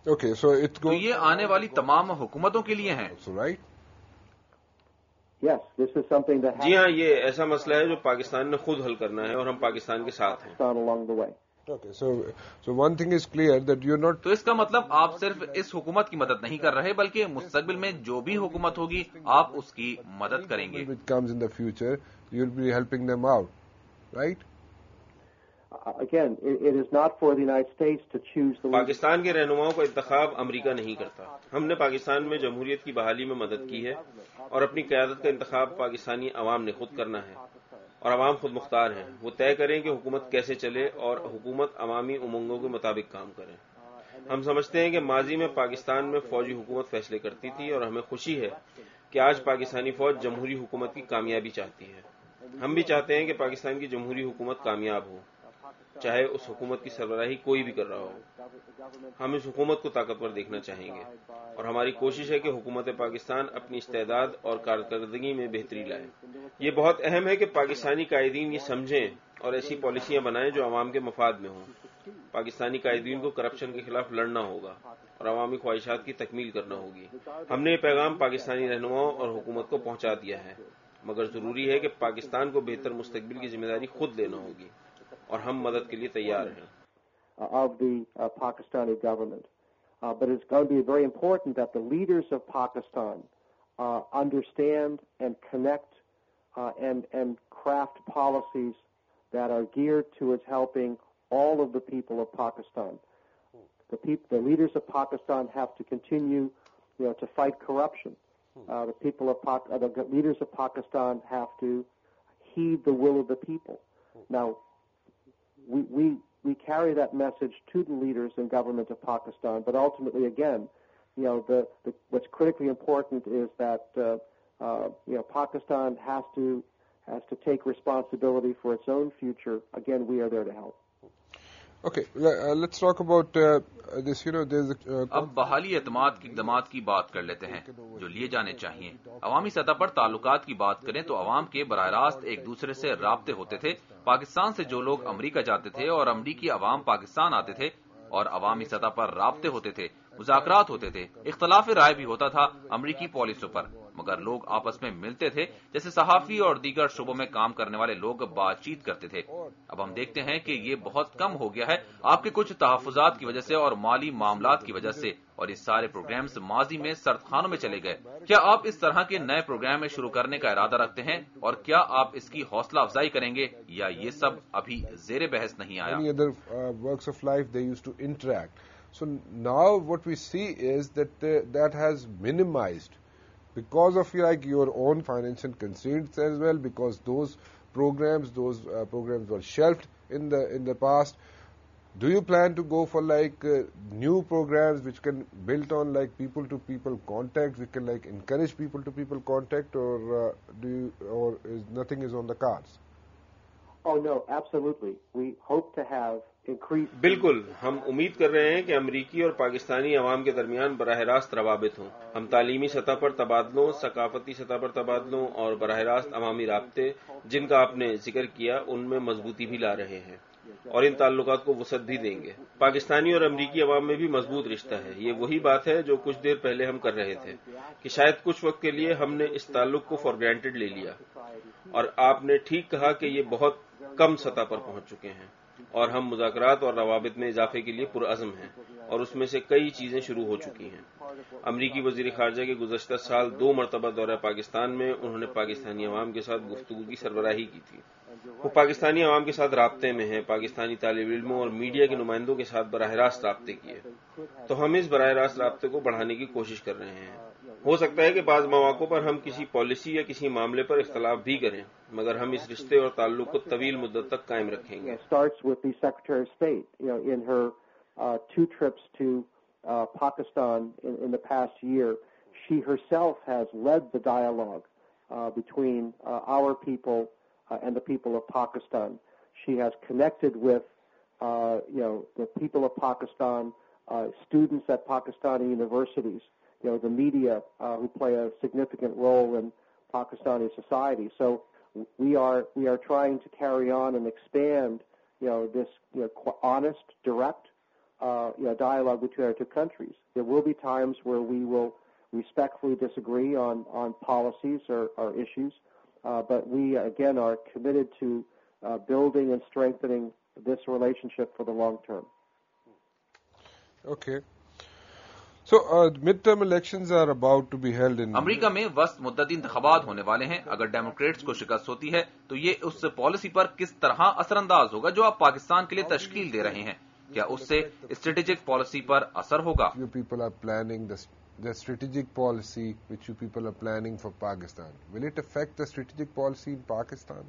Okay, so it तो goes. ये आने वाली तमाम हुकूमतों के लिए हैं। So, right? Yes, this is something that जी हाँ, ये ऐसा मसला है जो पाकिस्तान ने खुद हल करना है और हम पाकिस्तान के साथ हैं। done along the way. Okay, so one thing is clear that you're not. तो इसका मतलब आप सिर्फ इस हुकूमत की मदद नहीं कर रहे, बल्कि मुस्तकबिल में जो भी हुकूमत होगी आप उसकी मदद करेंगे। Which comes in the future, you'll be helping them out, right? Again, it is not for the United States to choose the leader. Pakistan के रहनुमाओं का इंतखाब अमेरिका नहीं करता। हमने पाकिस्तान में जमहूरियत की बहाली में मदद की है और अपनी क़यादत का इंतखाब पाकिस्तानी अवाम ने खुद करना है और अवाम खुद मुख्तार हैं। वो तय करें कि हुकूमत कैसे चले और हुकूमत अवामी उमंगों के मुताबिक काम करे। हम समझते हैं कि माजी में पाकिस्तान में फौजी हुकूमत फैसले करती थी और हमें खुशी है कि आज पाकिस्तानी फौज जमहूरी हुकूमत की कामयाबी चाहती है। हम भी चाहते हैं कि पाकिस्तान की जमहूरी हुकूमत कामयाब हो, चाहे उस हुकूमत की सरबराही कोई भी कर रहा हो। हम इस हुकूमत को ताकतवर देखना चाहेंगे और हमारी कोशिश है कि हुकूमत पाकिस्तान अपनी इस्तेदाद और कारकर्दगी में बेहतरी लाए। ये बहुत अहम है कि पाकिस्तानी कायदीन ये समझें और ऐसी पॉलिसियां बनाएं जो अवाम के मफाद में हों। पाकिस्तानी कायदीन को करप्शन के खिलाफ लड़ना होगा और अवामी ख्वाहिशात की तकमील करना होगी। हमने ये पैगाम पाकिस्तानी रहनुमाओं और हुकूमत को पहुंचा दिया है, मगर जरूरी है कि पाकिस्तान को बेहतर मुस्तकबिल की जिम्मेदारी खुद लेना होगी और हम मदद के लिए तैयार हैं। Of the Pakistani government. But it's going to be very important that the leaders of Pakistan understand and connect and craft policies that are geared towards helping all of the people of Pakistan. The leaders of Pakistan have to continue, to fight corruption. The leaders of Pakistan have to heed the will of the people. Now, we carry that message to the leaders and government of Pakistan, but ultimately, again, what's critically important is that Pakistan has to take responsibility for its own future. Again, we are there to help. Okay, let's talk about this. There's अब बहाली एतमाद की इक़दामात की बात कर लेते हैं जो लिए जाने चाहिए। अवामी सतह पर ताल्लुकात की बात करें तो अवाम के बराह रास्त एक दूसरे से राब्ते होते थे। पाकिस्तान से जो लोग अमरीका जाते थे और अमरीकी अवाम पाकिस्तान आते थे और अवामी सतह पर राब्ते होते थे, मुज़ाकरात होते थे, इख्तलाफ राय भी होता था अमरीकी पॉलिसियों पर, मगर लोग आपस में मिलते थे जैसे सहाफ़ी और दीगर शोबों में काम करने वाले लोग बातचीत करते थे। अब हम देखते हैं कि ये बहुत कम हो गया है आपके कुछ तहफ़्फ़ुज़ात की वजह से और माली मामलात की वजह से, और ये सारे प्रोग्राम्स माजी में सर्दखानों में चले गए। क्या आप इस तरह के नए प्रोग्राम शुरू करने का इरादा रखते हैं और क्या आप इसकी हौसला अफजाई करेंगे या ये सब अभी ज़ेरे बहस नहीं आया? Many other works of life they used to interact. So now what we see is that that has minimized because of your own financial constraints as well, because those programs were shelved in the past. Do you plan to go for new programs which can build on people to people contact, we can encourage people to people contact, or nothing is on the cards? Oh no, absolutely. We hope to have increased. बिल्कुल, हम उम्मीद कर रहे हैं कि अमरीकी और पाकिस्तानी अवाम के दरमियान बराह रास्त रवाबित हों। हम तालीमी सतह पर तबादलों, सकाफती सतह पर तबादलों और बराह रास्त अवामी राब्ते जिनका आपने जिक्र किया उनमें मजबूती भी ला रहे हैं और इन ताल्लुकात को वसअत भी देंगे। पाकिस्तानी और अमरीकी अवाम में भी मजबूत रिश्ता है। ये वही बात है जो कुछ देर पहले हम कर रहे थे कि शायद कुछ वक्त के लिए हमने इस ताल्लुक को फॉर ग्रांटेड ले लिया, और आपने ठीक कहा कि ये बहुत कम सतह पर पहुंच चुके हैं और हम मुज़ाकरात और रवाबित में इजाफे के लिए पुरअज़्म हैं और उसमें से कई चीजें शुरू हो चुकी हैं। अमरीकी वज़ीर ख़ारजा के गुज़श्ता साल 2 मरतबा दौरा पाकिस्तान में उन्होंने पाकिस्तानी अवाम के साथ गुफ्तगू की सरबराही की थी। वो पाकिस्तानी अवाम के साथ राब्ते में हैं, पाकिस्तानी तालिब इल्मों और मीडिया के नुमाइंदों के साथ बराह रास्त राब्ते किए, तो हम इस बराह रास्त राब्ते को बढ़ाने की कोशिश कर रहे हैं। हो सकता है कि बाज़ मौक़ों पर हम किसी पॉलिसी या किसी मामले पर इख्तलाफ भी करें, मगर हम इस रिश्ते और ताल्लुक को तवील मुद्दत तक कायम रखेंगे। Starts with the Secretary of State, in her 2 trips to Pakistan in the past year. She herself has led the dialogue between our people and the people of Pakistan. She has connected with, the people of Pakistan, students at Pakistani universities, the media who play a significant role in Pakistani society. So we are trying to carry on and expand, this honest, direct dialogue between our two countries. There will be times where we will respectfully disagree on policies or issues, but we, again, are committed to building and strengthening this relationship for the long term. Okay. So, midterm elections are about to be held in... अमरीका में वस्त मुद्दती इंतखाबात होने वाले हैं। अगर Democrats को शिकस्त होती है तो ये उस पॉलिसी पर किस तरह असरअंदाज होगा जो आप पाकिस्तान के लिए तश्कील दे रहे हैं? क्या उससे स्ट्रेटेजिक पॉलिसी पर असर होगा? You people are planning the strategic policy which you people are planning for Pakistan. Will it affect the strategic policy in Pakistan?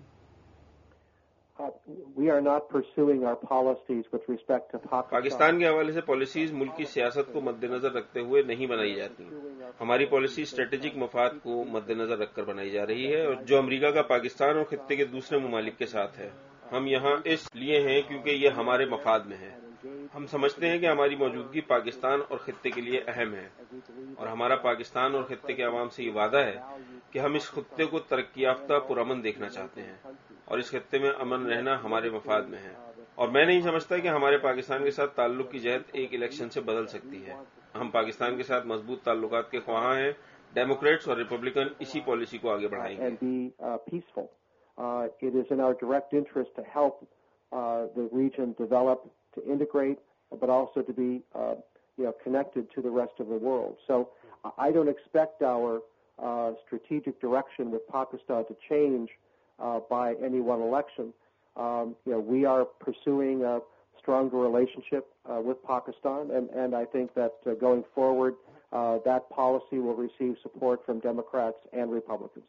We are not pursuing our policies with respect to Pakistan. Pakistan के हवाले से policies मुल्क की सियासत को मद्देनजर रखते हुए नहीं बनाई जाती। हमारी पॉलिसी स्ट्रेटेजिक मफाद को मद्देनजर रखकर बनाई जा रही है, और जो अमेरिका का पाकिस्तान और खित्ते के दूसरे ममालिक के साथ है। हम यहाँ इसलिए हैं क्योंकि ये हमारे मफाद में है। हम समझते हैं कि हमारी मौजूदगी पाकिस्तान और खित्ते के लिए अहम है, और हमारा पाकिस्तान और खित्ते के अवाम से ये वादा है कि हम इस खित्ते को तरक्की याफ्ता पुरअमन देखना चाहते हैं, और इस खित्ते में अमन रहना हमारे मफाद में है। और मैं नहीं समझता कि हमारे पाकिस्तान के साथ ताल्लुक की जहत एक इलेक्शन से बदल सकती है। हम पाकिस्तान के साथ मजबूत ताल्लुकात के ख्वाहां हैं। डेमोक्रेट्स और रिपब्लिकन इसी पॉलिसी को आगे बढ़ाएंगे। It is in our direct interest to help the region develop, to integrate, but also to be connected to the rest of the world. So I don't expect our strategic direction with Pakistan to change by any one election. We are pursuing a stronger relationship with Pakistan, and I think that going forward, that policy will receive support from Democrats and Republicans.